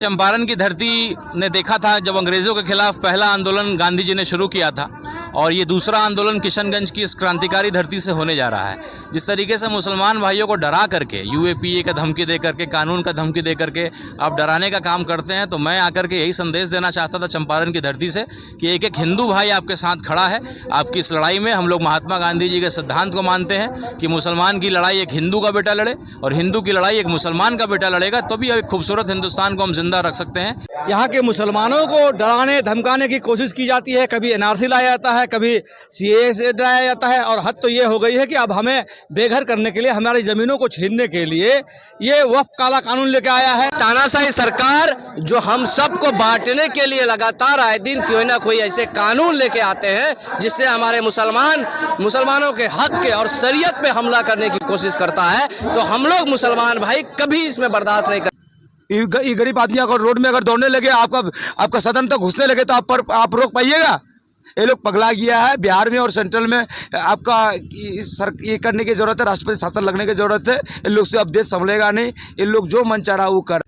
चंपारण की धरती ने देखा था जब अंग्रेज़ों के खिलाफ पहला आंदोलन गांधी जी ने शुरू किया था, और ये दूसरा आंदोलन किशनगंज की इस क्रांतिकारी धरती से होने जा रहा है। जिस तरीके से मुसलमान भाइयों को डरा करके, यूएपीए का धमकी दे करके, कानून का धमकी दे करके आप डराने का काम करते हैं, तो मैं आकर के यही संदेश देना चाहता था चंपारण की धरती से कि एक एक हिंदू भाई आपके साथ खड़ा है। आपकी इस लड़ाई में हम लोग महात्मा गांधी जी के सिद्धांत को मानते हैं कि मुसलमान की लड़ाई एक हिंदू का बेटा लड़े और हिंदू की लड़ाई एक मुसलमान का बेटा लड़ेगा, तो भी एक खूबसूरत हिंदुस्तान को हम जिंदा रख सकते हैं। यहाँ के मुसलमानों को डराने धमकाने की कोशिश की जाती है, कभी एनआरसी लाया जाता है, कभी सीएए से डराया जाता है, और हद तो ये हो गई है कि अब हमें बेघर करने के लिए, हमारी ज़मीनों को छीनने के लिए ये वक्फ काला कानून लेके आया है। तानाशाही सरकार जो हम सबको बांटने के लिए लगातार आए दिन कोई ना कोई ऐसे कानून लेके आते हैं जिससे हमारे मुसलमानों के हक के और शरीयत पे हमला करने की कोशिश करता है, तो हम लोग मुसलमान भाई कभी इसमें बर्दाश्त नहीं कर। ये गरीब आदमी अगर रोड में अगर दौड़ने लगे, आपका सदन तक घुसने लगे, तो आप रोक पाइएगा? ये लोग पगला गया है। बिहार में और सेंट्रल में आपका ये करने की ज़रूरत है, राष्ट्रपति शासन लगने की ज़रूरत है। इन लोग से अब देश संभलेगा नहीं। इन लोग जो मन चाहा वो कर।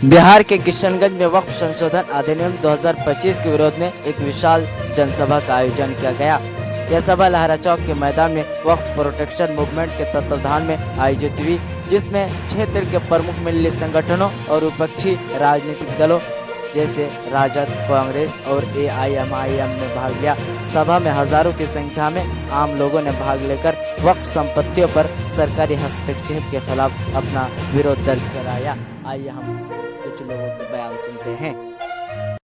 बिहार के किशनगंज में वक्फ संशोधन अधिनियम 2025 के विरोध में एक विशाल जनसभा का आयोजन किया गया। यह सभा लहरा चौक के मैदान में वक्फ प्रोटेक्शन मूवमेंट के तत्वाधान में आयोजित हुई, जिसमें क्षेत्र के प्रमुख मिली संगठनों और विपक्षी राजनीतिक दलों जैसे राजद, कांग्रेस और एआईएमआईएम ने भाग लिया। सभा में हजारों की संख्या में आम लोगों ने भाग लेकर वक्फ संपत्तियों पर सरकारी हस्तक्षेप के खिलाफ अपना विरोध दर्ज कराया। आइए हम कुछ लोगों के बयान सुनते हैं।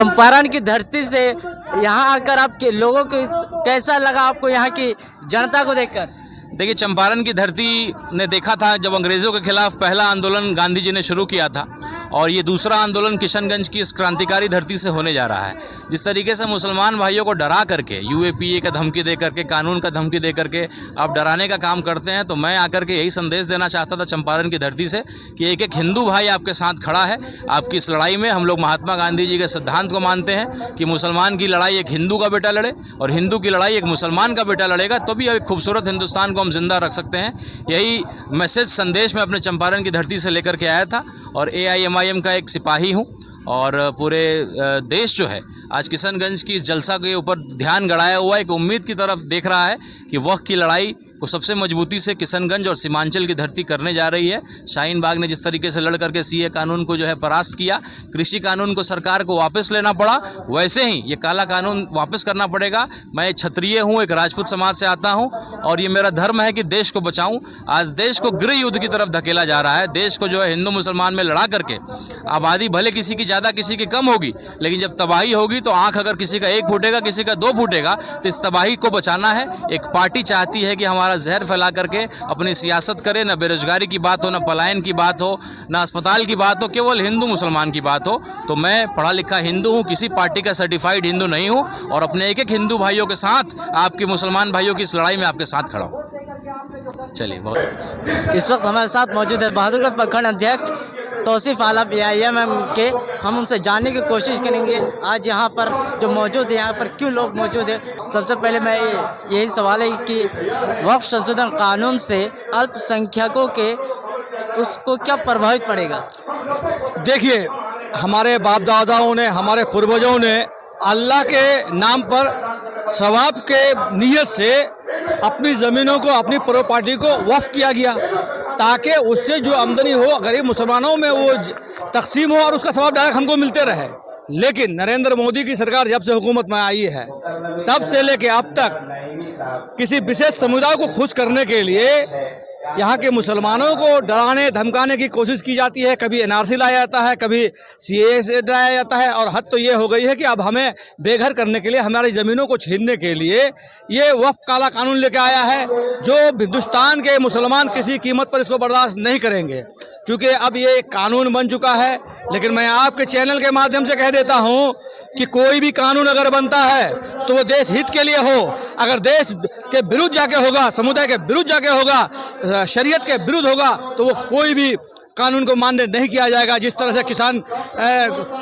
चंपारण की धरती से यहाँ आकर आपके लोगों को कैसा लगा, आपको यहाँ की जनता को देखकर? देखिए, चंपारण की धरती ने देखा था जब अंग्रेज़ों के खिलाफ पहला आंदोलन गांधी जी ने शुरू किया था, और ये दूसरा आंदोलन किशनगंज की इस क्रांतिकारी धरती से होने जा रहा है। जिस तरीके से मुसलमान भाइयों को डरा करके, यूएपीए का धमकी दे करके, कानून का धमकी दे करके आप डराने का काम करते हैं, तो मैं आकर के यही संदेश देना चाहता था चंपारण की धरती से कि एक एक हिंदू भाई आपके साथ खड़ा है। आपकी इस लड़ाई में हम लोग महात्मा गांधी जी के सिद्धांत को मानते हैं कि मुसलमान की लड़ाई एक हिंदू का बेटा लड़े और हिंदू की लड़ाई एक मुसलमान का बेटा लड़ेगा, तो भी एक खूबसूरत हिंदुस्तान को हम जिंदा रख सकते हैं। यही मैसेज संदेश मैं अपने चंपारण की धरती से लेकर के आया था, और एआईएमआईएम का एक सिपाही हूँ, और पूरे देश जो है आज किशनगंज की इस जलसा के ऊपर ध्यान गड़ाया हुआ एक उम्मीद की तरफ देख रहा है कि वक्त की लड़ाई को सबसे मजबूती से किशनगंज और सीमांचल की धरती करने जा रही है। शाहीन बाग ने जिस तरीके से लड़ करके सीए कानून को जो है परास्त किया, कृषि कानून को सरकार को वापस लेना पड़ा, वैसे ही ये काला कानून वापस करना पड़ेगा। मैं क्षत्रिय हूँ, एक राजपूत समाज से आता हूँ, और ये मेरा धर्म है कि देश को बचाऊँ। आज देश को गृह युद्ध की तरफ धकेला जा रहा है। देश को जो है हिंदू मुसलमान में लड़ा करके आबादी भले किसी की ज़्यादा किसी की कम होगी, लेकिन जब तबाही होगी तो आँख अगर किसी का एक फूटेगा किसी का दो फूटेगा, तो इस तबाही को बचाना है। एक पार्टी चाहती है कि हमारा जहर फैला करके अपनी सियासत करे, न बेरोजगारी की बात हो, न पलायन की बात हो, न अस्पताल की बात हो, केवल हिंदू मुसलमान की बात हो। तो मैं पढ़ा लिखा हिंदू हूँ, किसी पार्टी का सर्टिफाइड हिंदू नहीं हूँ, और अपने एक एक हिंदू भाइयों के साथ, आपके मुसलमान भाइयों की इस लड़ाई में आपके साथ खड़ा हूँ। चलिए, बहुत इस वक्त हमारे साथ मौजूद है बहादुरगढ़ प्रखंड अध्यक्ष तौसीफ आलम एआईएमआईएम के। हम उनसे जानने की कोशिश करेंगे आज यहाँ पर जो मौजूद है, यहाँ पर क्यों लोग मौजूद हैं। सबसे पहले मैं यही सवाल है कि वक्फ संशोधन कानून से अल्पसंख्यकों के उसको क्या प्रभावित पड़ेगा? देखिए, हमारे बाप दादाओं ने, हमारे पूर्वजों ने अल्लाह के नाम पर सवाब के नीयत से अपनी ज़मीनों को, अपनी प्रॉपर्टी को वक्फ किया गया, ताकि उससे जो आमदनी हो गरीब मुसलमानों में वो तकसीम हो और उसका सवाब डायरेक्ट हमको मिलते रहे। लेकिन नरेंद्र मोदी की सरकार जब से हुकूमत में आई है, तब से लेके अब तक किसी विशेष समुदाय को खुश करने के लिए यहाँ के मुसलमानों को डराने धमकाने की कोशिश की जाती है। कभी एनआरसी लाया जाता है, कभी सीएए से डराया जाता है, और हद तो ये हो गई है कि अब हमें बेघर करने के लिए, हमारी ज़मीनों को छीनने के लिए ये वक्फ काला कानून लेके आया है, जो हिंदुस्तान के मुसलमान किसी कीमत पर इसको बर्दाश्त नहीं करेंगे, क्योंकि अब ये एक कानून बन चुका है। लेकिन मैं आपके चैनल के माध्यम से कह देता हूँ कि कोई भी कानून अगर बनता है तो वो देश हित के लिए हो। अगर देश के विरुद्ध जाके होगा, समुदाय के विरुद्ध जाके होगा, शरीयत के विरुद्ध होगा, तो वो कोई भी कानून को मान्य नहीं किया जाएगा। जिस तरह से किसान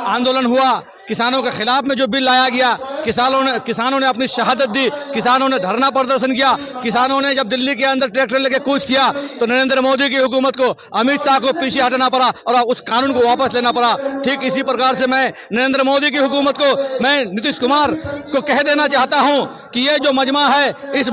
आंदोलन हुआ, किसानों के खिलाफ में जो बिल लाया गया, किसानों ने अपनी शहादत दी, किसानों ने धरना प्रदर्शन किया, किसानों ने जब दिल्ली के अंदर ट्रैक्टर लेके कूच किया तो नरेंद्र मोदी की हुकूमत को, अमित शाह को पीछे हटना पड़ा और उस कानून को वापस लेना पड़ा। ठीक इसी प्रकार से मैं नरेंद्र मोदी की हुकूमत को, मैं नीतीश कुमार को कह देना चाहता हूं कि ये जो मजमा है, इस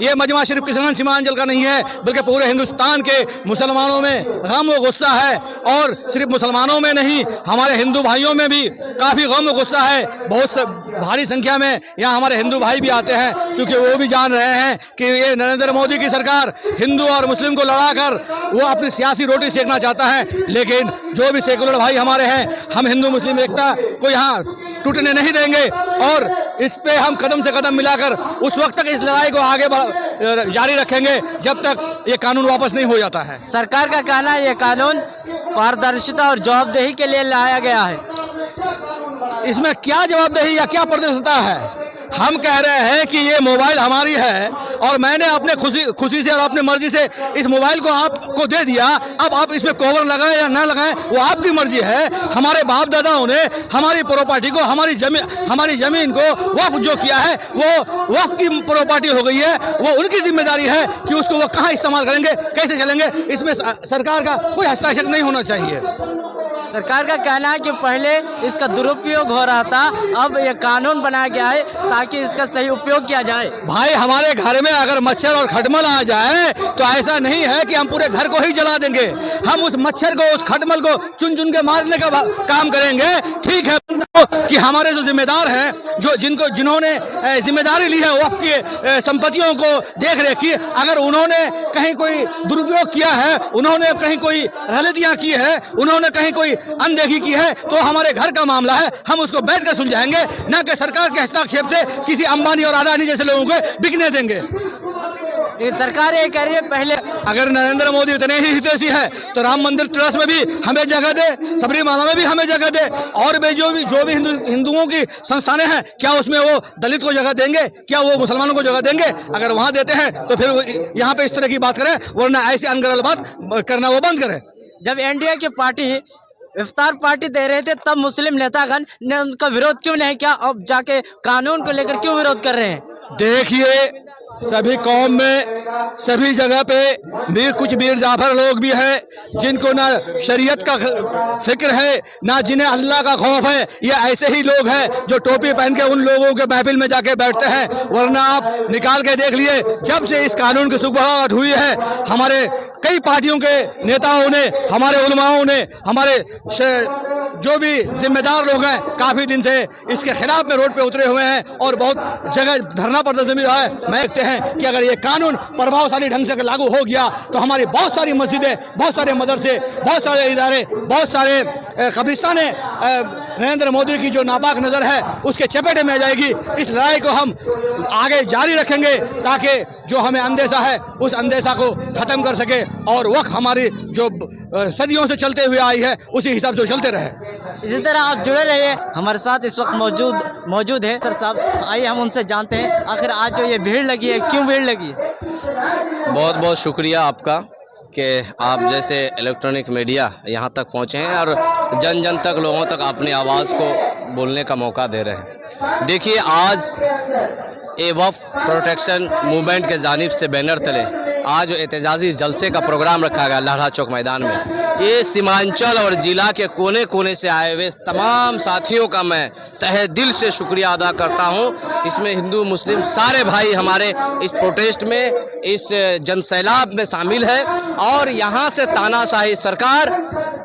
ये मजमा सिर्फ किशनगंज सीमांचल का नहीं है बल्कि पूरे हिंदुस्तान के मुसलमानों में गम व गुस्सा है। और सिर्फ मुसलमानों में नहीं, हमारे हिंदू भाइयों में भी काफ़ी गम व गुस्सा है। बहुत भारी संख्या में यहाँ हमारे हिंदू भाई भी आते हैं, क्योंकि वो भी जान रहे हैं कि ये नरेंद्र मोदी की सरकार हिंदू और मुस्लिम को लड़ाकर वो अपनी सियासी रोटी सेकना चाहता है। लेकिन जो भी सेकुलर भाई हमारे हैं, हम हिंदू मुस्लिम एकता को यहाँ टूटने नहीं देंगे और इस पे हम कदम से कदम मिलाकर उस वक्त तक इस लड़ाई को आगे जारी रखेंगे जब तक ये कानून वापस नहीं हो जाता है। सरकार का कहना है ये कानून पारदर्शिता और जवाबदेही के लिए लाया गया है। इसमें क्या जवाबदेही या क्या पारदर्शिता है? हम कह रहे हैं कि ये मोबाइल हमारी है और मैंने अपने खुशी से और अपनी मर्जी से इस मोबाइल को आपको दे दिया। अब आप इसमें कवर लगाएं या ना लगाएं वो आपकी मर्जी है। हमारे बाप दादाओं ने हमारी प्रॉपर्टी को, हमारी ज़मीन को वक्फ जो किया है वो वक्फ की प्रॉपर्टी हो गई है। वो उनकी जिम्मेदारी है कि उसको वो कहाँ इस्तेमाल करेंगे, कैसे चलेंगे। इसमें सरकार का कोई हस्तक्षेप नहीं होना चाहिए। सरकार का कहना है कि पहले इसका दुरुपयोग हो रहा था, अब ये कानून बनाया गया है ताकि इसका सही उपयोग किया जाए। भाई हमारे घर में अगर मच्छर और खटमल आ जाए तो ऐसा नहीं है कि हम पूरे घर को ही जला देंगे। हम उस मच्छर को, उस खटमल को चुन चुन के मारने का काम करेंगे। ठीक है कि हमारे जो जिम्मेदार हैं, जिन्होंने जिम्मेदारी ली है वक्फ की संपत्तियों को देख रेख की, अगर उन्होंने कहीं कोई दुरुपयोग किया है, उन्होंने कहीं कोई गलतियाँ की है, उन्होंने कहीं कोई अनदेखी की है तो हमारे घर का मामला है, हम उसको बैठ कर सुलझाएंगे, न कि सरकार के हस्तक्षेप से किसी अंबानी और अदानी जैसे लोगों को बिकने देंगे। लेकिन सरकार ये कह रही है पहले अगर नरेंद्र मोदी इतने ही हितैषी है तो राम मंदिर ट्रस्ट में भी हमें जगह दे, सबरीमाला में भी हमें जगह दे, और भी जो भी हिंदुओं की संस्थानें हैं, क्या उसमें वो दलित को जगह देंगे, क्या वो मुसलमानों को जगह देंगे? अगर वहाँ देते हैं तो फिर यहाँ पे इस तरह की बात करें, वरना ऐसी अनगढ़ बात करना वो बंद करें। जब एनडीए की पार्टी इफ्तार पार्टी दे रहे थे तब मुस्लिम नेतागण ने उनका विरोध क्यों नहीं किया? अब जाके कानून को लेकर क्यों विरोध कर रहे हैं? देखिए, सभी कौम में सभी जगह पे कुछ मीर जाफर लोग भी हैं जिनको ना शरीयत का फिक्र है, ना जिन्हें अल्लाह का खौफ है। ये ऐसे ही लोग हैं जो टोपी पहन के उन लोगों के महफिल में जाके बैठते हैं। वरना आप निकाल के देख लिए, जब से इस कानून की सुबहाट हुई है, हमारे कई पार्टियों के नेताओं ने, हमारे उलमाओं ने, हमारे जो भी जिम्मेदार लोग हैं, काफ़ी दिन से इसके खिलाफ में रोड पे उतरे हुए हैं और बहुत जगह धरना प्रदर्शन भी है। देखते हैं कि अगर ये कानून प्रभावशाली ढंग से लागू हो गया तो हमारी बहुत सारी मस्जिदें, बहुत सारे मदरसे, बहुत सारे इदारे, बहुत सारे कब्रिस्तानें नरेंद्र मोदी की जो नापाक नज़र है उसके चपेटे में आ जाएगी। इस लड़ाई को हम आगे जारी रखेंगे ताकि जो हमें अंदेशा है उस अंदेशा को ख़त्म कर सके और वक्त हमारी जो सदियों से चलते हुए आई है उसी हिसाब से चलते रहे। इसी तरह आप जुड़े रहिए, हमारे साथ इस वक्त मौजूद है सर साहब। आइए हम उनसे जानते हैं आखिर आज जो ये भीड़ लगी है, क्यों भीड़ लगी है? बहुत बहुत शुक्रिया आपका कि आप जैसे इलेक्ट्रॉनिक मीडिया यहाँ तक पहुँचे हैं और जन जन तक, लोगों तक अपनी आवाज़ को बोलने का मौका दे रहे हैं। देखिए, आज ए वक्फ प्रोटेक्शन मूवमेंट के जानिब से बैनर तले आज जो एहतजाजी जलसे का प्रोग्राम रखा गया लहरा चौक मैदान में, ये सीमांचल और ज़िला के कोने कोने से आए हुए तमाम साथियों का मैं तहे दिल से शुक्रिया अदा करता हूँ। इसमें हिंदू मुस्लिम सारे भाई हमारे इस प्रोटेस्ट में, इस जनसैलाब में शामिल है और यहाँ से तानाशाही सरकार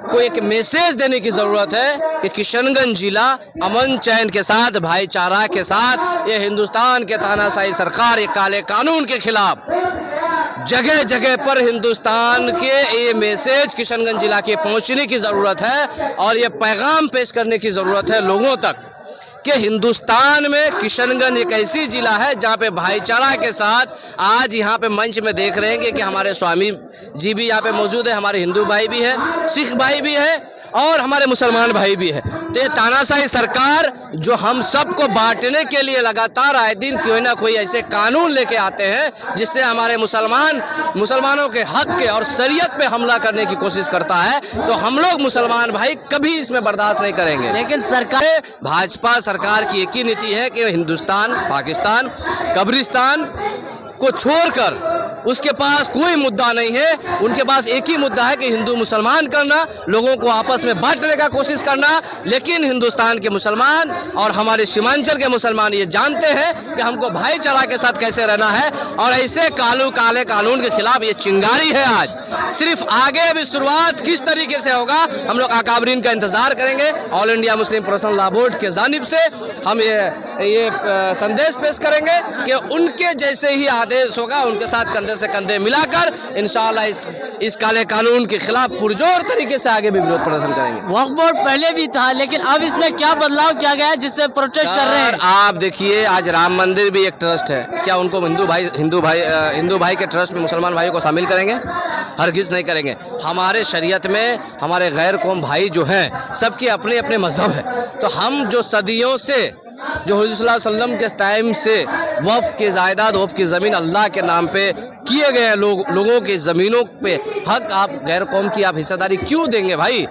को एक मैसेज देने की ज़रूरत है कि किशनगंज जिला अमन चैन के साथ, भाईचारा के साथ, ये हिंदुस्तान के तानाशाही सरकार ये काले कानून के खिलाफ जगह जगह पर हिंदुस्तान के ये मैसेज किशनगंज जिला के पहुंचने की ज़रूरत है और ये पैगाम पेश करने की ज़रूरत है लोगों तक कि हिंदुस्तान में किशनगंज एक ऐसी ज़िला है जहाँ पे भाईचारा के साथ, आज यहाँ पे मंच में देख रहे हैं कि हमारे स्वामी जी भी यहाँ पे मौजूद है, हमारे हिंदू भाई भी है, सिख भाई भी है और हमारे मुसलमान भाई भी है। तो ये तानाशाही सरकार जो हम सबको बांटने के लिए लगातार आए दिन कोई ना कोई ऐसे कानून लेके आते हैं जिससे हमारे मुसलमानों के हक के और शरीयत पे हमला करने की कोशिश करता है, तो हम लोग मुसलमान भाई कभी इसमें बर्दाश्त नहीं करेंगे। लेकिन सरकार भाजपा सरकार की एक ही नीति है कि हिंदुस्तान, पाकिस्तान, कब्रिस्तान को छोड़कर उसके पास कोई मुद्दा नहीं है। उनके पास एक ही मुद्दा है कि हिंदू मुसलमान करना, लोगों को आपस में बांटने का कोशिश करना। लेकिन हिंदुस्तान के मुसलमान और हमारे सीमांचल के मुसलमान ये जानते हैं कि हमको भाईचारा के साथ कैसे रहना है, और ऐसे काले कानून के खिलाफ ये चिंगारी है आज। सिर्फ आगे अभी शुरुआत किस तरीके से होगा, हम लोग अकाबरीन का इंतजार करेंगे। All India Muslim personal law board के जानिब से हम ये संदेश पेश करेंगे कि उनके जैसे ही आदेश होगा, उनके साथ कंधे से कंधे मिलाकर इंशाअल्लाह इस काले कानून के खिलाफ पुरजोर तरीके से आगे भी विरोध प्रदर्शन करेंगे। वक्फ बोर्ड पहले भी था, लेकिन अब इसमें क्या बदलाव किया गया है जिससे प्रोटेस्ट कर रहे हैं? आप देखिए, आज राम मंदिर भी एक ट्रस्ट है, क्या उनको हिंदू भाई के ट्रस्ट में मुसलमान भाइयों को शामिल करेंगे? हरगिज नहीं करेंगे। हमारे शरीयत में हमारे गैर कौम भाई जो हैं, सबके अपने अपने मजहब है। तो हम जो सदियों से, जो हुज़ूर सल्लल्लाहु अलैहि वसल्लम के टाइम से वफ़ के जायदाद, वफ़ की ज़मीन अल्लाह के नाम पे किए गए हैं, लोगों की ज़मीनों पे हक आप गैर कौम की आप हिस्सेदारी क्यों देंगे भाई?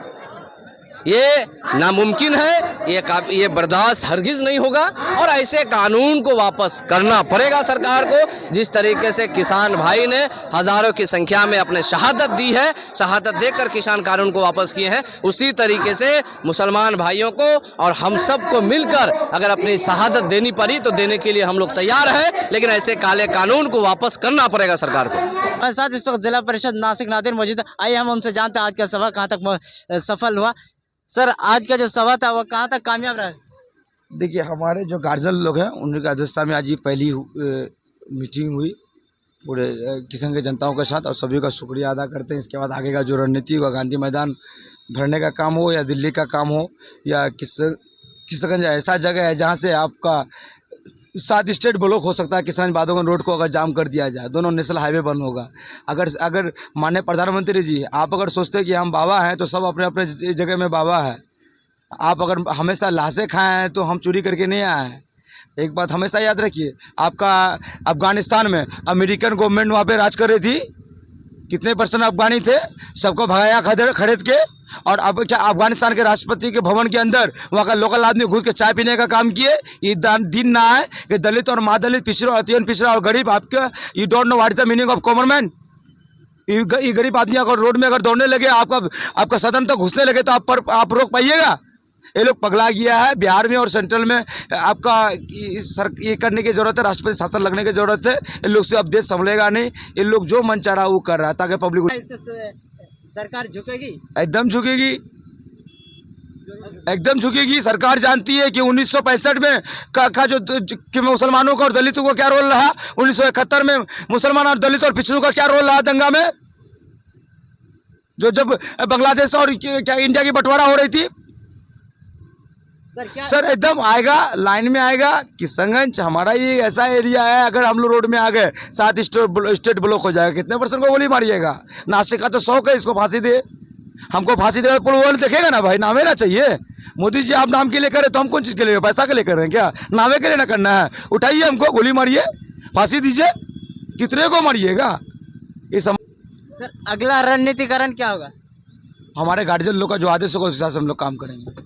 ये नामुमकिन है, ये बर्दाश्त हरगिज़ नहीं होगा। और ऐसे कानून को वापस करना पड़ेगा सरकार को। जिस तरीके से किसान भाई ने हज़ारों की संख्या में अपने शहादत दी है, शहादत देकर किसान कानून को वापस किए हैं, उसी तरीके से मुसलमान भाइयों को और हम सब को मिलकर अगर अपनी शहादत देनी पड़ी तो देने के लिए हम लोग तैयार हैं। लेकिन ऐसे काले कानून को वापस करना पड़ेगा सरकार को। हमारे साथ इस वक्त जिला परिषद नासिक नादिर मौजूद है। आइए हम उनसे जानते हैं आज का सभा कहाँ तक सफल हुआ। सर, आज का जो सभा था वो कहाँ तक कामयाब रहा? देखिए, हमारे जो गार्जियन लोग हैं उनकी अध्यक्षता में आज ये पहली मीटिंग हुई पूरे किसान के जनताओं के साथ, और सभी का शुक्रिया अदा करते हैं। इसके बाद आगे का जो रणनीति होगा, गांधी मैदान भरने का काम हो या दिल्ली का काम हो या किशनगंज ऐसा जगह है जहां से आपका 7 स्टेट ब्लॉक हो सकता है। किसान बादोगन रोड को अगर जाम कर दिया जाए, दोनों नेशनल हाईवे बंद होगा। अगर माननीय प्रधानमंत्री जी, आप अगर सोचते हैं कि हम बाबा हैं तो सब अपने अपने जगह में बाबा है। आप अगर हमेशा लाशें खाए हैं तो हम चोरी करके नहीं आए हैं। एक बात हमेशा याद रखिए, आपका अफगानिस्तान में अमेरिकन गवर्नमेंट वहाँ पे राज कर रही थी। कितने % अफगानी थे, सबको भगाया खरीद के। और अब क्या अफगानिस्तान के राष्ट्रपति के भवन के अंदर वहाँ का लोकल आदमी घुस के चाय पीने का काम किए? ये दिन ना है कि दलित और मादलित, पिछड़ा, अत्यंत पिछड़ा और गरीब, आपका you don't know what is the meaning of common man. ये गरीब आदमी अगर रोड में अगर दौड़ने लगे, आपका सदन तक घुसने लगे तो आप रोक पाइएगा? ये लोग पगला गया है। बिहार में और सेंट्रल में आपका ये करने की ज़रूरत है, राष्ट्रपति शासन लगने की ज़रूरत है। इन लोग से अब देश संभलेगा नहीं। इन लोग जो मन चाह वो कर रहा है ताकि पब्लिक सरकार झुकेगी, एकदम झुकेगी, एकदम झुकेगी। सरकार जानती है कि 1965 में का जो कि मुसलमानों का और दलितों का क्या रोल रहा, 1971 में मुसलमान और दलित और पिछड़ों का क्या रोल रहा दंगा में, जो जब बांग्लादेश और क्या इंडिया की बंटवारा हो रही थी। सर एकदम आएगा, लाइन में आएगा। किशनगंज हमारा ये ऐसा एरिया है, अगर हम लोग रोड में आ गए 7 स्टेट ब्लॉक हो जाएगा। कितने % को गोली मारिएगा? नासिक का तो 100 है, इसको फांसी दे। हमको फांसी दे, वर्ल्ड देखेगा ना भाई। नामे ना चाहिए। मोदी जी आप नाम के लिए करें तो हम कौन चीज़ के लिए, पैसा के लिए कर रहे हैं क्या? नामे के लिए ना करना है। उठाइए हमको, गोली मारिए, फांसी दीजिए। कितने को मारिएगा? सर, अगला रणनीतिकरण क्या होगा? हमारे गार्जियन लोग का जो आदेश होगा उस हिसाब से हम लोग काम करेंगे।